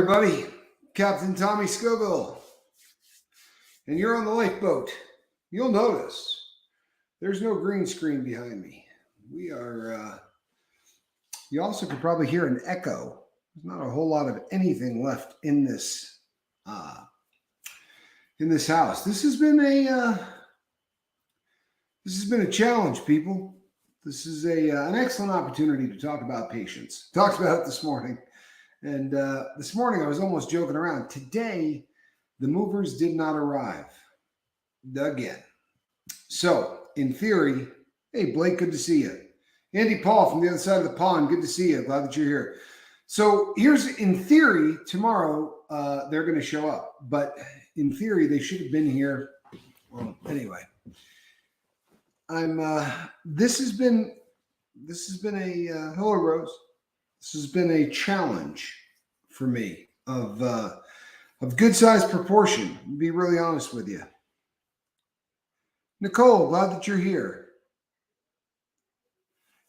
everybody. Captain Tommy Scoville. And you're on the lifeboat. You'll notice there's no green screen behind me. We are, you also could probably hear an echo. There's not a whole lot of anything left in this house. This has been a challenge, people. This is an excellent opportunity to talk about patience. Talked about it this morning. And this morning I was almost joking around. Today, the movers did not arrive again. So, in theory, hey, Blake, good to see you. Andy Paul from the other side of the pond, good to see you. Glad that you're here. So, here's, in theory, tomorrow they're going to show up. But in theory, they should have been here. Well, anyway. This has been a, hello, Rose. This has been a challenge for me of good size proportion, to be really honest with you. Nicole, glad that you're here.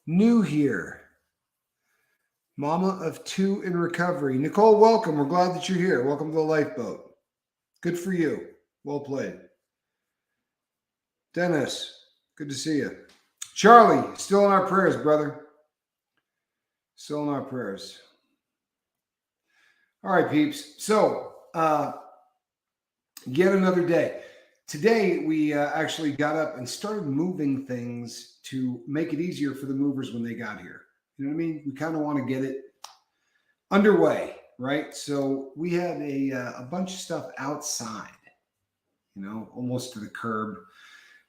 New here. Mama of two in recovery. Nicole, welcome. We're glad that you're here. Welcome to the lifeboat. Good for you. Well played. Dennis, good to see you. Charlie, still in our prayers, brother. Still in our prayers. All right, peeps. So, yet another day. Today, we actually got up and started moving things to make it easier for the movers when they got here. You know what I mean? We kind of want to get it underway, right? So we had a bunch of stuff outside, almost to the curb.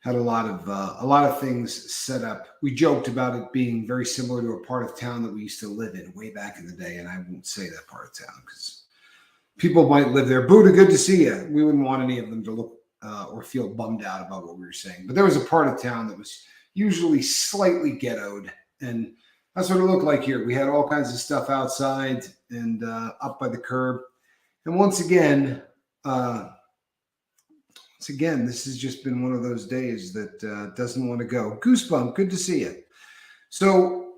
Had a lot of things set up. We joked about it being very similar to a part of town that we used to live in way back in the day, and I won't say that part of town because people might live there. Buddha, good to see you. We wouldn't want any of them to look or feel bummed out about what we were saying. But there was a part of town that was usually slightly ghettoed, and that's what it looked like here. We had all kinds of stuff outside and up by the curb. And once again, this has just been one of those days that doesn't want to go. Goosebump, good to see you. So,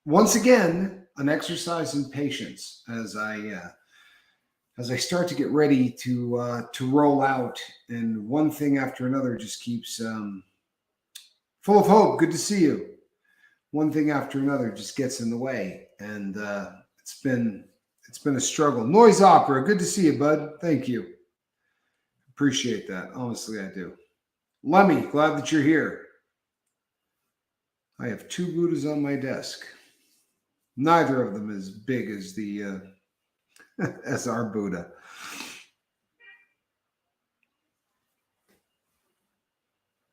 once again, an exercise in patience as I start to get ready to roll out, and one thing after another just keeps full of hope. Good to see you. One thing after another just gets in the way, and it's been a struggle. Noise Opera, good to see you, bud. Thank you. Appreciate that. Honestly, I do. Lemmy, glad that you're here. I have two Buddhas on my desk. Neither of them as big as the as our Buddha.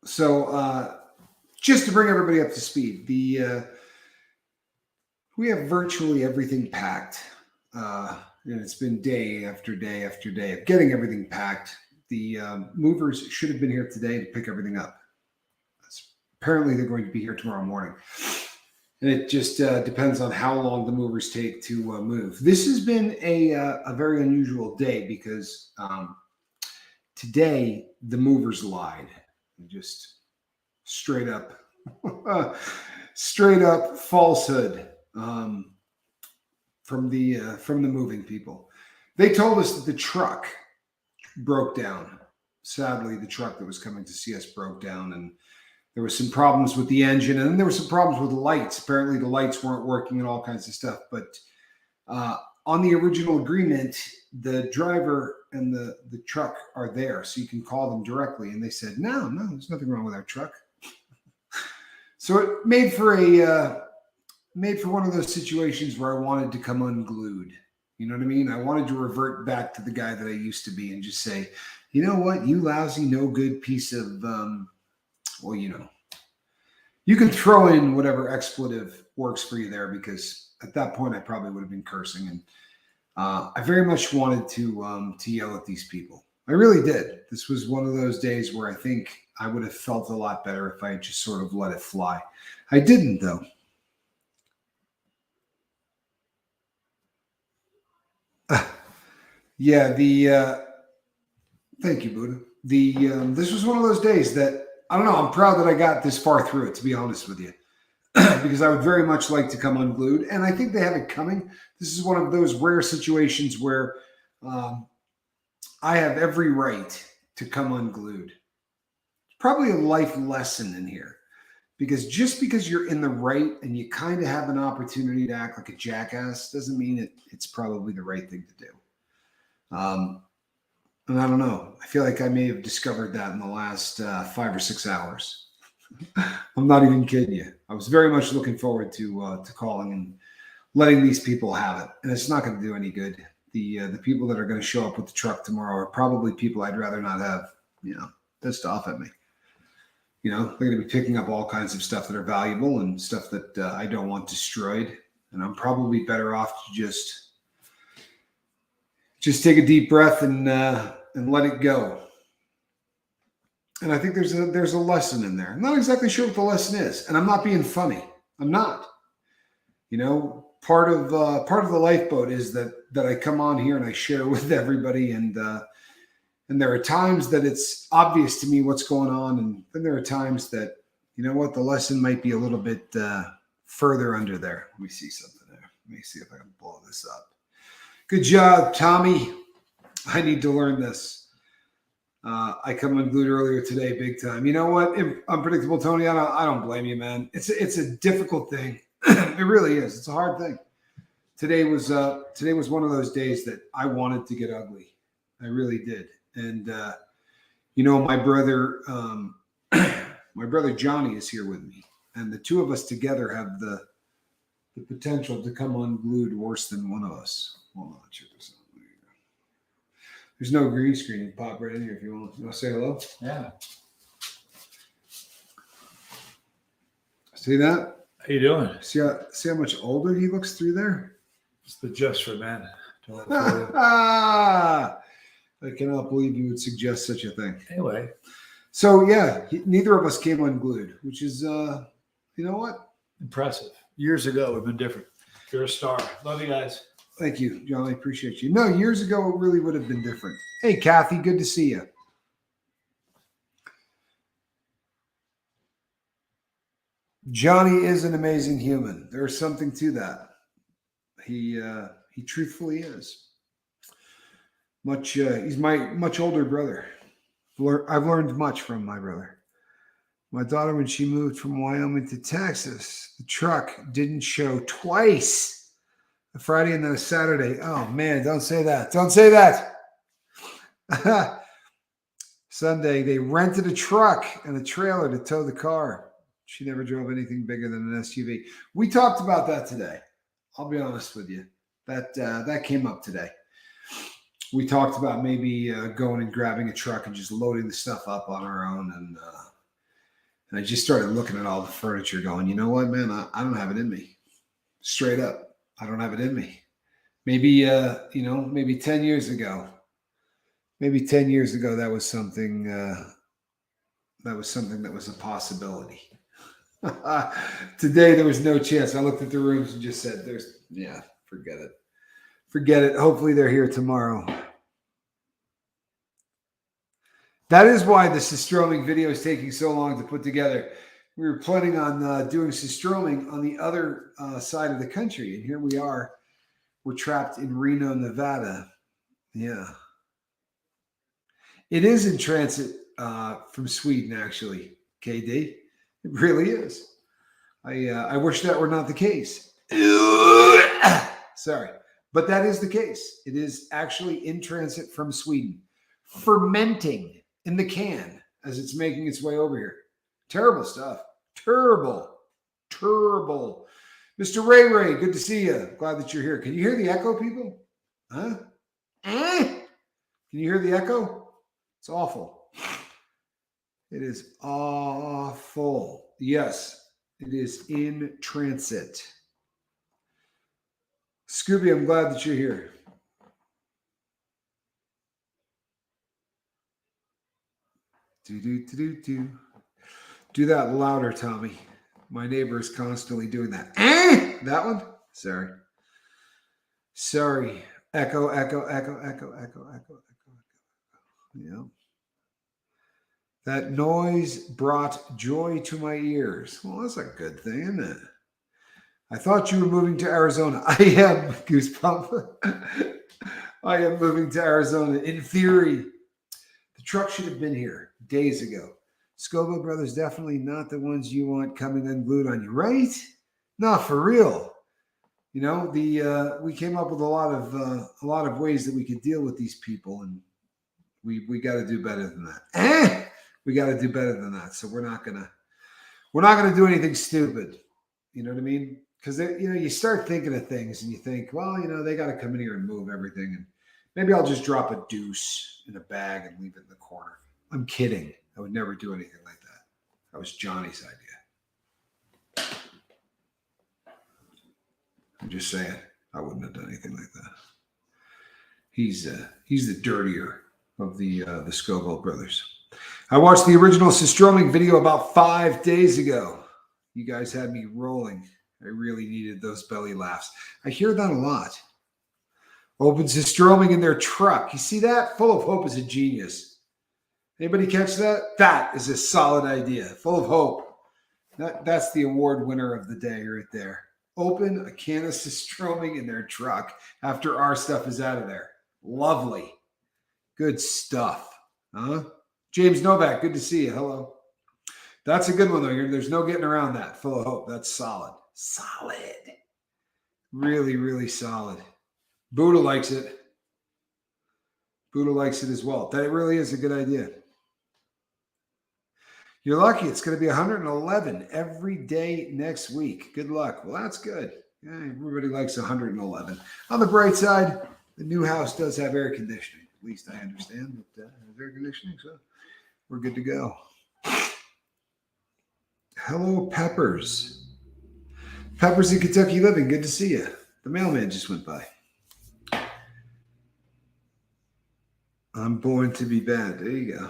So just to bring everybody up to speed, we have virtually everything packed. And it's been day after day after day of getting everything packed. The movers should have been here today to pick everything up. Apparently, they're going to be here tomorrow morning. And it just depends on how long the movers take to move. This has been a very unusual day because today the movers lied. Just straight up falsehood from the moving people. They told us that the truck broke down. Sadly, the truck that was coming to see us broke down, and there were some problems with the engine, and then there were some problems with the lights. Apparently, the lights weren't working and all kinds of stuff. But on the original agreement, the driver and the truck are there, so you can call them directly. And they said, no, there's nothing wrong with our truck. So it made for one of those situations where I wanted to come unglued. You know what I mean? I wanted to revert back to the guy that I used to be and just say, you know what, you lousy, no good piece of, you can throw in whatever expletive works for you there, because at that point I probably would have been cursing. And I very much wanted to yell at these people. I really did. This was one of those days where I think I would have felt a lot better if I had just sort of let it fly. I didn't, though. Yeah, thank you, Buddha. This was one of those days that, I don't know, I'm proud that I got this far through it, to be honest with you. because I would very much like to come unglued, and I think they have it coming. This is one of those rare situations where um, I have every right to come unglued. Probably a life lesson in here, because just because you're in the right and you kind of have an opportunity to act like a jackass doesn't mean it's probably the right thing to do. And I don't know. I feel like I may have discovered that in the last 5 or 6 hours. I'm not even kidding you. I was very much looking forward to calling and letting these people have it, and it's not going to do any good. The people that are going to show up with the truck tomorrow are probably people I'd rather not have, pissed off at me. They're going to be picking up all kinds of stuff that are valuable and stuff that I don't want destroyed, and I'm probably better off to just take a deep breath and let it go. And I think there's a lesson in there. I'm not exactly sure what the lesson is, and I'm not being funny. I'm not. Part of the lifeboat is that I come on here and I share with everybody, and there are times that it's obvious to me what's going on, and then there are times that the lesson might be a little bit further under there. Let me see something there. Let me see if I can blow this up. Good job, Tommy. I need to learn this. I come unglued earlier today, big time. You know what? Unpredictable Tony, I don't blame you, man. It's a difficult thing. It really is. It's a hard thing. Today was one of those days that I wanted to get ugly. I really did. And my brother, my brother Johnny is here with me, and the two of us together have the potential to come unglued worse than one of us. Hold on, check this out. There's no green screen. You can pop right in here if you want. You want to say hello? Yeah. See that? How you doing? See how much older he looks through there? It's the Just for Men. I cannot believe you would suggest such a thing. Anyway. So, yeah, neither of us came unglued, which is, you know what? Impressive. Years ago, we've been different. You're a star. Love you guys. Thank you, John. I appreciate you. No, years ago, it really would have been different. Hey, Kathy, good to see you. Johnny is an amazing human. There's something to that. He truthfully is. He's my much older brother. I've learned much from my brother. My daughter, when she moved from Wyoming to Texas, the truck didn't show twice. A Friday and then a Saturday. Oh, man, don't say that. Don't say that. Sunday, they rented a truck and a trailer to tow the car. She never drove anything bigger than an SUV. We talked about that today. I'll be honest with you. That came up today. We talked about maybe going and grabbing a truck and just loading the stuff up on our own. And I just started looking at all the furniture going, you know what, man, I don't have it in me. Straight up. I don't have it in me. Maybe, maybe 10 years ago, that was something that was a possibility. Today, there was no chance. I looked at the rooms and just said, forget it. Forget it. Hopefully they're here tomorrow. That is why the Systroming video is taking so long to put together. We were planning on doing Systroming on the other side of the country, and here we are. We're trapped in Reno, Nevada. Yeah. It is in transit from Sweden, actually, KD. It really is. I wish that were not the case. Sorry. But that is the case. It is actually in transit from Sweden, fermenting in the can as it's making its way over here. Terrible stuff. Terrible. Mr. Ray, good to see you. Glad that you're here. Can you hear the echo, people? Huh? Can you hear the echo? It's awful. It is awful. Yes, it is in transit. Scooby, I'm glad that you're here. Do that louder, Tommy. My neighbor is constantly doing that. That one? Sorry. Echo. Yeah. That noise brought joy to my ears. Well, that's a good thing, isn't it? I thought you were moving to Arizona. I am, Goosebump. I am moving to Arizona. In theory, the truck should have been here days ago. Scoville Brothers definitely not the ones you want coming unglued on you, right? Not for real. You know, we came up with a lot of ways that we could deal with these people, and we got to do better than that. We got to do better than that. So we're not gonna do anything stupid. You know what I mean? Because you start thinking of things and you think, well, they got to come in here and move everything, and maybe I'll just drop a deuce in a bag and leave it in the corner. I'm kidding. I would never do anything like that. That was Johnny's idea. I'm just saying, I wouldn't have done anything like that. He's the dirtier of the Scoville brothers. I watched the original Systroming video about 5 days ago. You guys had me rolling. I really needed those belly laughs. I hear that a lot. Open Systroming in their truck. You see that? Full of Hope is a genius. Anybody catch that? That is a solid idea. Full of Hope. That's the award winner of the day right there. Open a can of Systroming in their truck after our stuff is out of there. Lovely. Good stuff. Huh? James Novak, good to see you. Hello. That's a good one, though. There's no getting around that. Full of Hope. That's solid. Solid. Really, really solid. Buddha likes it. Buddha likes it as well. That really is a good idea. You're lucky. It's going to be 111 every day next week. Good luck. Well, that's good. Yeah, everybody likes 111. On the bright side, the new house does have air conditioning. At least I understand that it has air conditioning, so we're good to go. Hello, Peppers. Peppers in Kentucky Living. Good to see you. The mailman just went by. I'm born to be bad. There you go.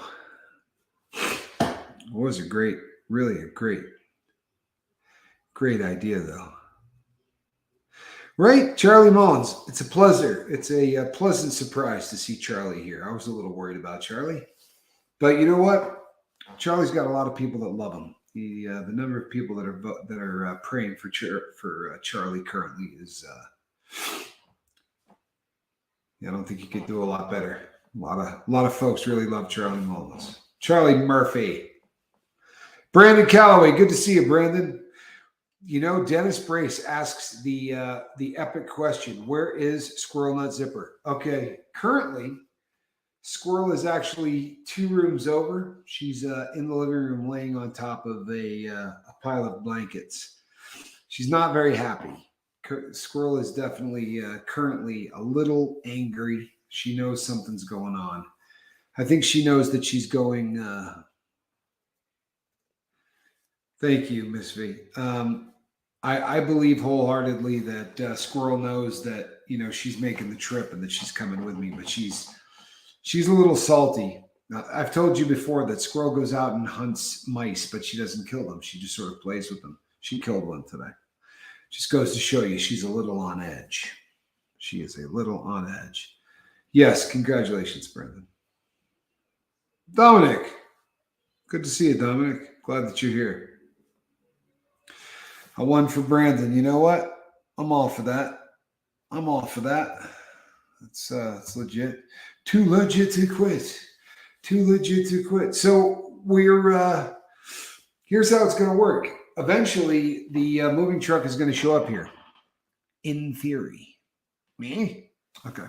It was really a great idea, though. Right? Charlie Mullins. It's a pleasure. It's a pleasant surprise to see Charlie here. I was a little worried about Charlie. But you know what? Charlie's got a lot of people that love him. The number of people that are praying for Charlie currently is I don't think you could do a lot better. A lot of folks really love Charlie Mullins. Charlie Murphy. Brandon Calloway, good to see you, Brandon. Dennis Brace asks the epic question: where is Squirrel Nut Zipper? Okay, currently Squirrel is actually 2 rooms over. She's in the living room laying on top of a pile of blankets. She's not very happy. Squirrel is definitely currently a little angry. She knows something's going on. I think she knows that she's going. Thank you, Miss V. I believe wholeheartedly that Squirrel knows that she's making the trip and that she's coming with me, but she's a little salty. Now, I've told you before that Squirrel goes out and hunts mice, but she doesn't kill them. She just sort of plays with them. She killed one today. Just goes to show you she's a little on edge. She is a little on edge. Yes, congratulations, Brendan. Dominic. Good to see you, Dominic. Glad that you're here. A 1 for Brandon. You know what? I'm all for that. It's legit. Too legit to quit. So we're here's how it's going to work. Eventually, the moving truck is going to show up here. In theory. Me? Okay.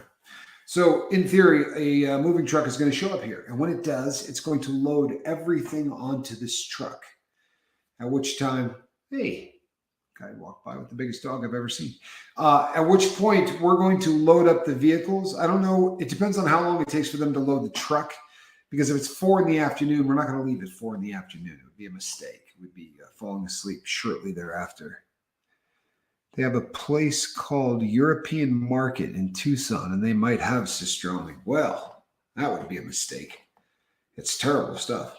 So in theory, a moving truck is going to show up here. And when it does, it's going to load everything onto this truck. At which time, hey, guy walked by with the biggest dog I've ever seen. At which point, we're going to load up the vehicles. I don't know. It depends on how long it takes for them to load the truck. Because if it's 4 in the afternoon, we're not going to leave at 4 in the afternoon. It would be a mistake. We'd be falling asleep shortly thereafter. They have a place called European Market in Tucson, and they might have Systroming. Well, that would be a mistake. It's terrible stuff.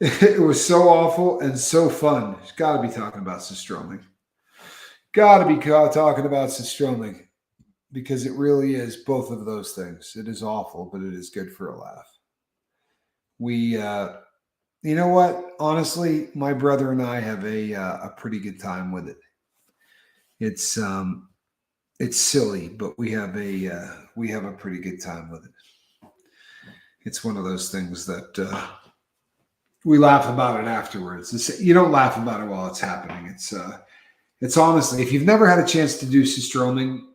It was so awful and so fun. It's got to be talking about Systroming. Because it really is both of those things. It is awful, but it is good for a laugh. We, you know what? Honestly, my brother and I have a pretty good time with it. It's it's silly, but we have a pretty good time with it. It's one of those things that we laugh about it afterwards. You don't laugh about it while it's happening. It's honestly, if you've never had a chance to do stroming,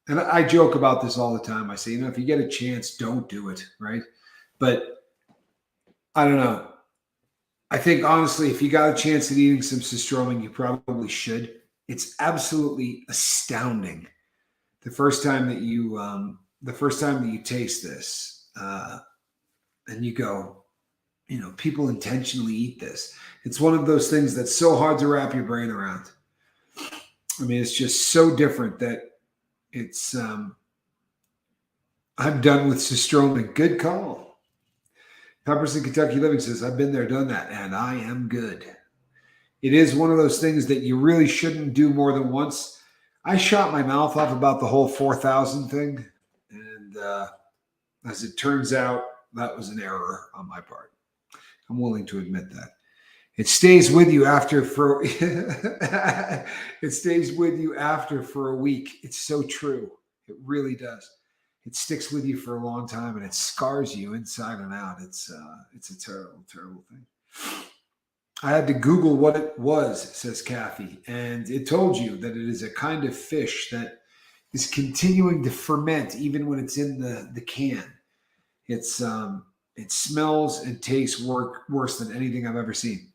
and I joke about this all the time. I say, if you get a chance, don't do it, right? But I don't know. I think honestly, if you got a chance at eating some stroming, you probably should. It's absolutely astounding the first time that you taste this, and you go, people intentionally eat this. It's one of those things that's so hard to wrap your brain around. I mean, it's just so different that it's. I'm done with Sistroma. Good call. Pepperson, Kentucky Living says, I've been there, done that, and I am good. It is one of those things that you really shouldn't do more than once. I shot my mouth off about the whole 4,000 thing. And as it turns out, that was an error on my part. I'm willing to admit that. It stays with you after for it stays with you after for a week. It's so true. It really does. It sticks with you for a long time and it scars you inside and out. It's a terrible, terrible thing. I had to Google what it was, says Kathy, and it told you that it is a kind of fish that is continuing to ferment even when it's in the can. It's it smells and tastes worse than anything I've ever seen.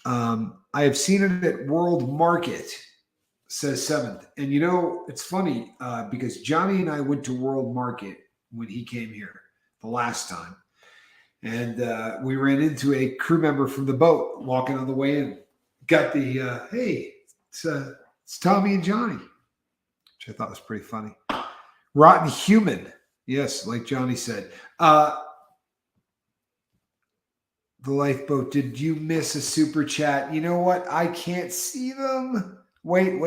I have seen it at World Market, says Seventh. And it's funny because Johnny and I went to World Market when he came here the last time. And we ran into a crew member from the boat walking on the way in. Got the, hey, it's Tommy and Johnny, which I thought was pretty funny. Rotten human. Yes, like Johnny said. The lifeboat, did you miss a super chat? You know what? I can't see them. Wait.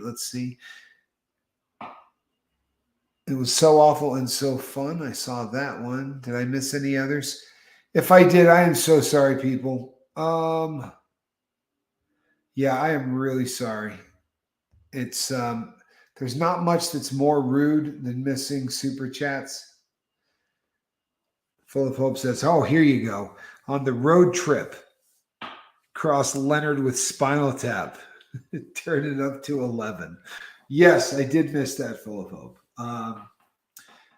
Let's see. It was so awful and so fun. I saw that one. Did I miss any others? If I did, I am so sorry, people. Yeah, I am really sorry. It's there's not much that's more rude than missing super chats. Full of Hope says, oh, here you go. On the road trip, cross Leonard with Spinal Tap. Turn it up to 11. Yes, I did miss that, Full of Hope.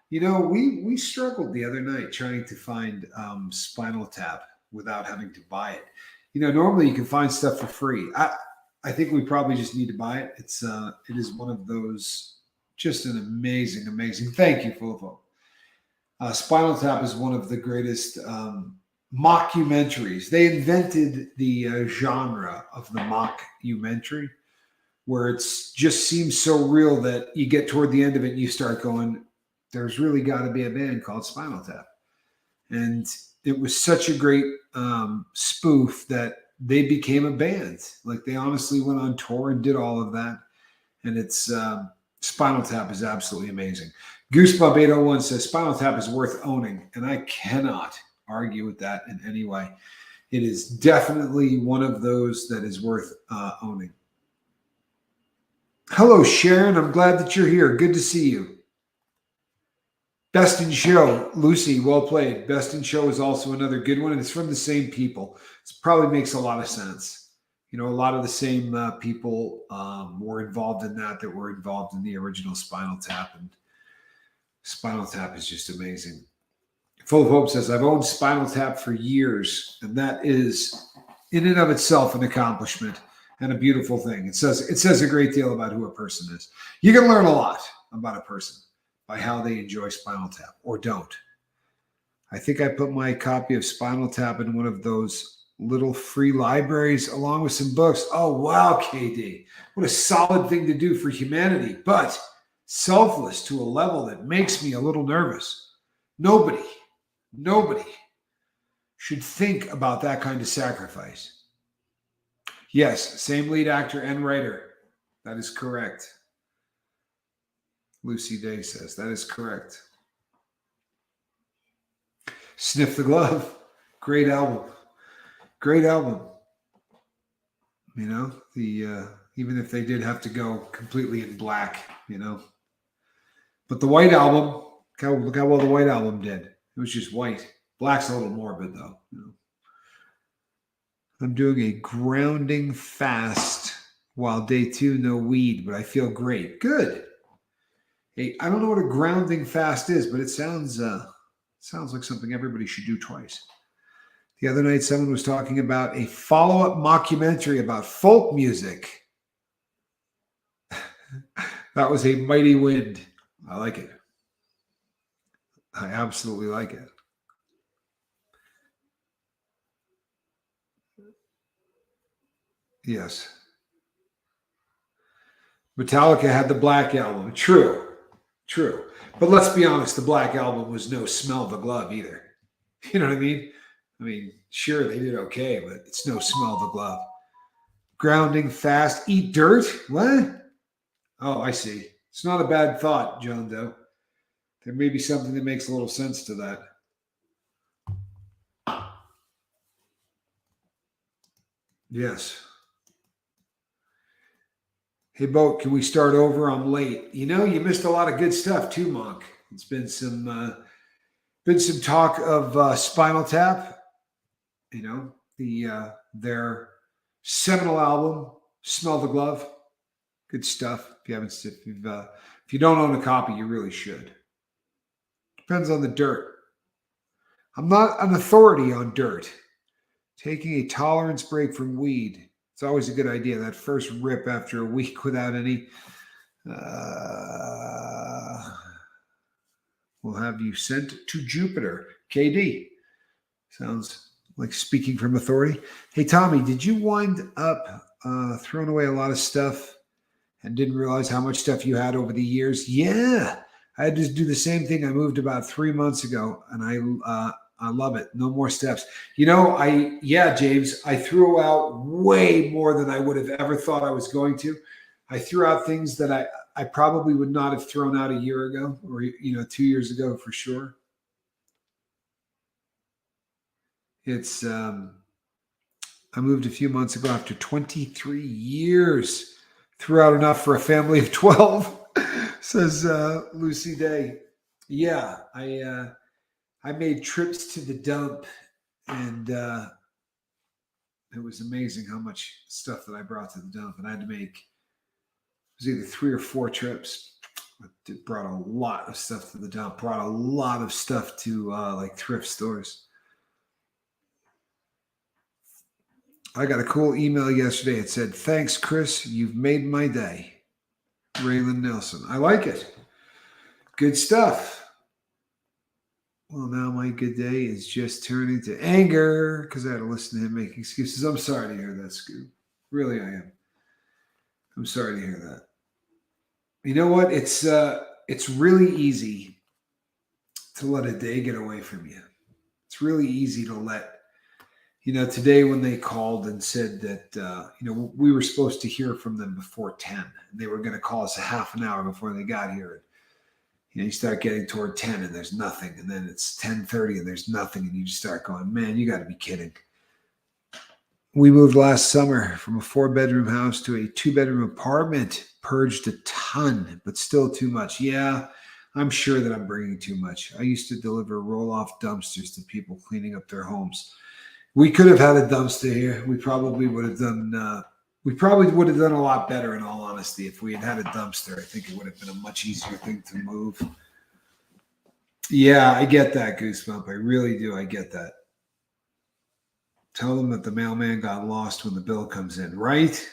We struggled the other night trying to find Spinal Tap without having to buy it. Normally you can find stuff for free. I think we probably just need to buy it. It is one of those, just an amazing, amazing. Thank you, Full of Hope. Spinal Tap is one of the greatest mockumentaries. They invented the genre of the mockumentary, where it just seems so real that you get toward the end of it and you start going, there's really got to be a band called Spinal Tap. And it was such a great spoof that they became a band. Like they honestly went on tour and did all of that. And it's Spinal Tap is absolutely amazing. Goosebump 801 says Spinal Tap is worth owning, and I cannot argue with that in any way. It is definitely one of those that is worth owning. Hello, Sharon. I'm glad that you're here. Good to see you. Best in Show, Lucy, well played. Best in Show is also another good one, and it's from the same people. It probably makes a lot of sense. A lot of the same people were involved in that were involved in the original Spinal Tap, and Spinal Tap is just amazing. Full of Hope says, I've owned Spinal Tap for years, and that is in and of itself an accomplishment and a beautiful thing. It says a great deal about who a person is. You can learn a lot about a person by how they enjoy Spinal Tap or don't. I think I put my copy of Spinal Tap in one of those little free libraries along with some books. Oh, wow, KD. What a solid thing to do for humanity, but selfless to a level that makes me a little nervous. Nobody should think about that kind of sacrifice. Yes, same lead actor and writer. That is correct. Lucy Day says that is correct. Sniff the Glove. Great album. Great album. You know, the even if they did have to go completely in black, you know. But the White Album, look how well the White Album did. It was just white. Black's a little morbid though. You know. I'm doing a grounding fast while day 2, no weed, but I feel great. Good. Hey, I don't know what a grounding fast is, but it sounds like something everybody should do twice. The other night, someone was talking about a follow-up mockumentary about folk music. That was a mighty wind. I like it. I absolutely like it. Yes. Metallica had the Black Album. True. But let's be honest, the Black Album was no Smell the Glove either. You know what I mean? I mean, sure, they did okay, but it's no Smell the Glove. Grounding fast, eat dirt? What? Oh, I see. It's not a bad thought, John Doe. There may be something that makes a little sense to that. Yes. Hey, Boat, can we start over? I'm late. You know, you missed a lot of good stuff too, Monk. It's been some talk of Spinal Tap. You know, their seminal album, "Smell the Glove." Good stuff. If you don't own a copy, you really should. Depends on the dirt. I'm not an authority on dirt. Taking a tolerance break from weed. It's always a good idea. That first rip after a week without any will have you sent to Jupiter. KD. Sounds like speaking from authority. Hey, Tommy, did you wind up throwing away a lot of stuff and didn't realize how much stuff you had over the years? Yeah. I had to do the same thing. I moved about 3 months ago, and I love it. No more steps. You know, James, I threw out way more than I would have ever thought I was going to. I threw out things that I probably would not have thrown out a year ago or, 2 years ago for sure. It's, I moved a few months ago after 23 years. Threw out enough for a family of 12, says Lucy Day. Yeah, I made trips to the dump, and it was amazing how much stuff that I brought to the dump. And I had to make, it was either 3 or 4 trips. I brought a lot of stuff to the dump, brought a lot of stuff to like thrift stores. I got a cool email yesterday. It said, "Thanks, Chris. You've made my day." Raylan Nelson. I like it. Good stuff. Well, now my good day is just turning to anger because I had to listen to him make excuses. I'm sorry to hear that, Scoop. Really, I am. I'm sorry to hear that. You know what? It's really easy to let a day get away from you. It's really easy to let, today when they called and said that, we were supposed to hear from them before 10. And they were going to call us a half an hour before they got here. You start getting toward 10 and there's nothing. And then it's 10:30 and there's nothing. And you just start going, man, you got to be kidding. We moved last summer from a 4-bedroom house to a 2-bedroom apartment. Purged a ton, but still too much. Yeah, I'm sure that I'm bringing too much. I used to deliver roll-off dumpsters to people cleaning up their homes. We could have had a dumpster here. We probably would have done a lot better, in all honesty, if we had a dumpster. I think it would have been a much easier thing to move. Yeah, I get that, Goosebump. I really do. I get that. Tell them that the mailman got lost when the bill comes in, right?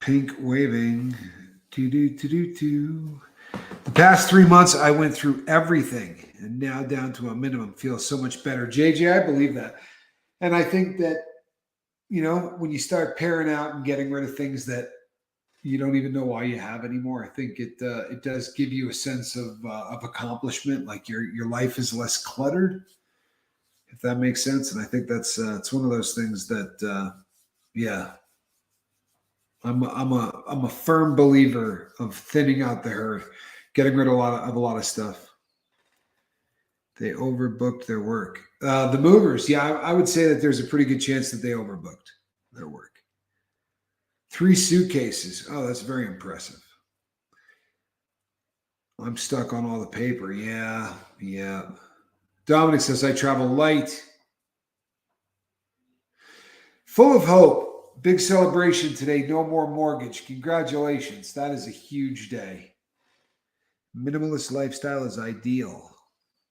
Pink waving. Do. The past 3 months, I went through everything, and now down to a minimum. Feels so much better. JJ, I believe that. And I think that, when you start paring out and getting rid of things that you don't even know why you have anymore, I think it does give you a sense of accomplishment. Like your life is less cluttered, if that makes sense. And I think that's it's one of those things that, yeah. I'm I'm a firm believer of thinning out the herd, getting rid of a lot of stuff. They overbooked their work. The movers, yeah, I would say that there's a pretty good chance that they overbooked their work. 3 suitcases. Oh, that's very impressive. I'm stuck on all the paper. Yeah. Dominic says, I travel light. Full of hope. Big celebration today. No more mortgage. Congratulations. That is a huge day. Minimalist lifestyle is ideal.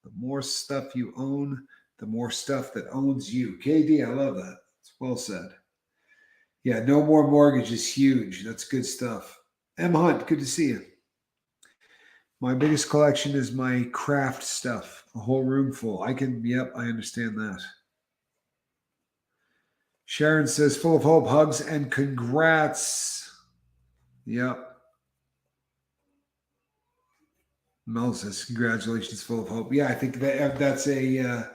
The more stuff you own, the more stuff that owns you. KD, I love that. It's well said. Yeah, no more mortgage is huge. That's good stuff. M. Hunt, good to see you. My biggest collection is my craft stuff. A whole room full. I understand that. Sharon says, full of hope, hugs, and congrats. Yep. Mel says, congratulations, full of hope. Yeah, I think that's a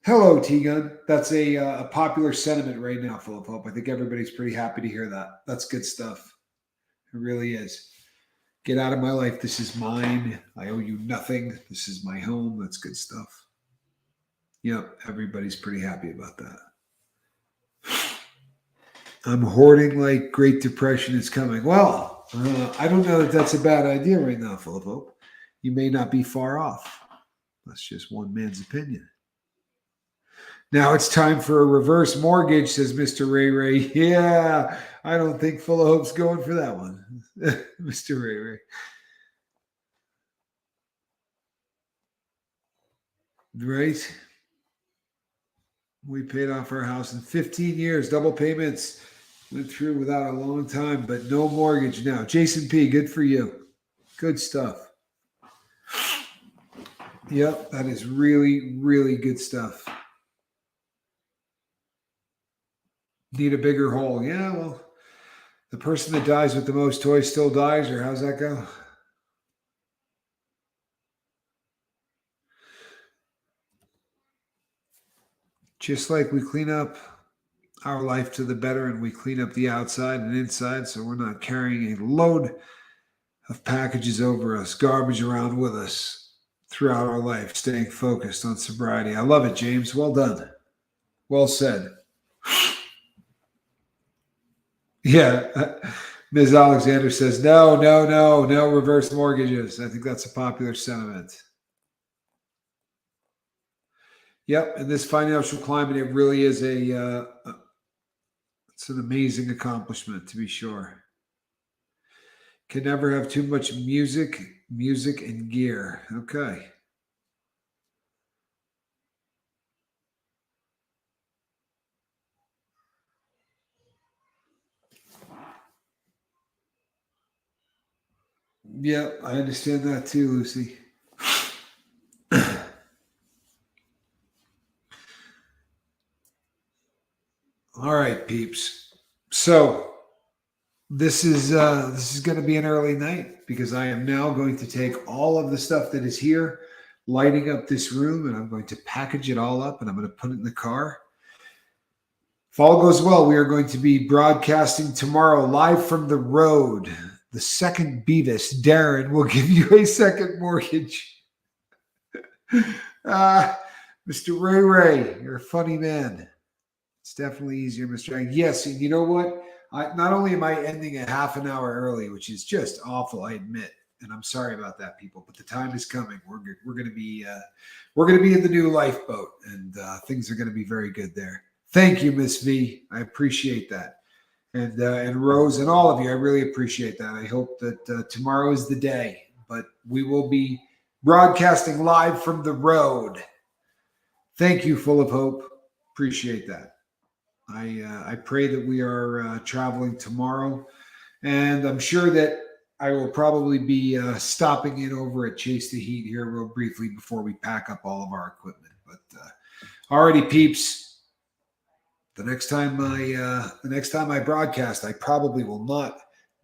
hello, T-Gun. That's a popular sentiment right now, full of hope. I think everybody's pretty happy to hear that. That's good stuff. It really is. Get out of my life. This is mine. I owe you nothing. This is my home. That's good stuff. Yep, everybody's pretty happy about that. I'm hoarding like Great Depression is coming. Well, I don't know that that's a bad idea right now, full of hope. You may not be far off. That's just one man's opinion. Now it's time for a reverse mortgage, says Mr. Ray Ray. Yeah, I don't think Full of Hope's going for that one, Mr. Ray Ray. Right? We paid off our house in 15 years, double payments. Went through without a long time, but no mortgage now. Jason P., good for you. Good stuff. Yep, that is really, really good stuff. Need a bigger hole. Yeah, well, the person that dies with the most toys still dies, or how's that go? Just like we clean up our life to the better and we clean up the outside and inside so we're not carrying a load of packages over us, garbage around with us throughout our life, staying focused on sobriety. I love it, James. Well done. Well said. Yeah. Ms. Alexander says, no reverse mortgages. I think that's a popular sentiment. Yep. In this financial climate, it really is it's an amazing accomplishment, to be sure. Can never have too much music and gear. Okay. Yeah, I understand that too, Lucy. All right, peeps. So this is going to be an early night because I am now going to take all of the stuff that is here, lighting up this room, and I'm going to package it all up and I'm going to put it in the car. If all goes well, we are going to be broadcasting tomorrow live from the road. The second Beavis, Darren, will give you a second mortgage. Mr. Ray Ray, you're a funny man. It's definitely easier, Mr. Yes, and you know what? Not only am I ending a half an hour early, which is just awful, I admit, and I'm sorry about that, people. But the time is coming. We're going to be in the new lifeboat, and things are going to be very good there. Thank you, Miss V. I appreciate that. And Rose and all of you, I really appreciate that. I hope that tomorrow is the day, but we will be broadcasting live from the road. Thank you, Full of Hope. Appreciate that. I pray that we are traveling tomorrow, and I'm sure that I will probably be stopping in over at Chase the Heat here real briefly before we pack up all of our equipment. But already, peeps. The next time I broadcast, I probably will not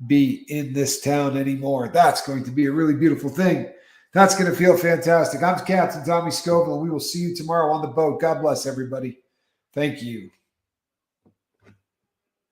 be in this town anymore. That's going to be a really beautiful thing. That's going to feel fantastic. I'm Captain Tommy Scoville, and we will see you tomorrow on the boat. God bless everybody. Thank you.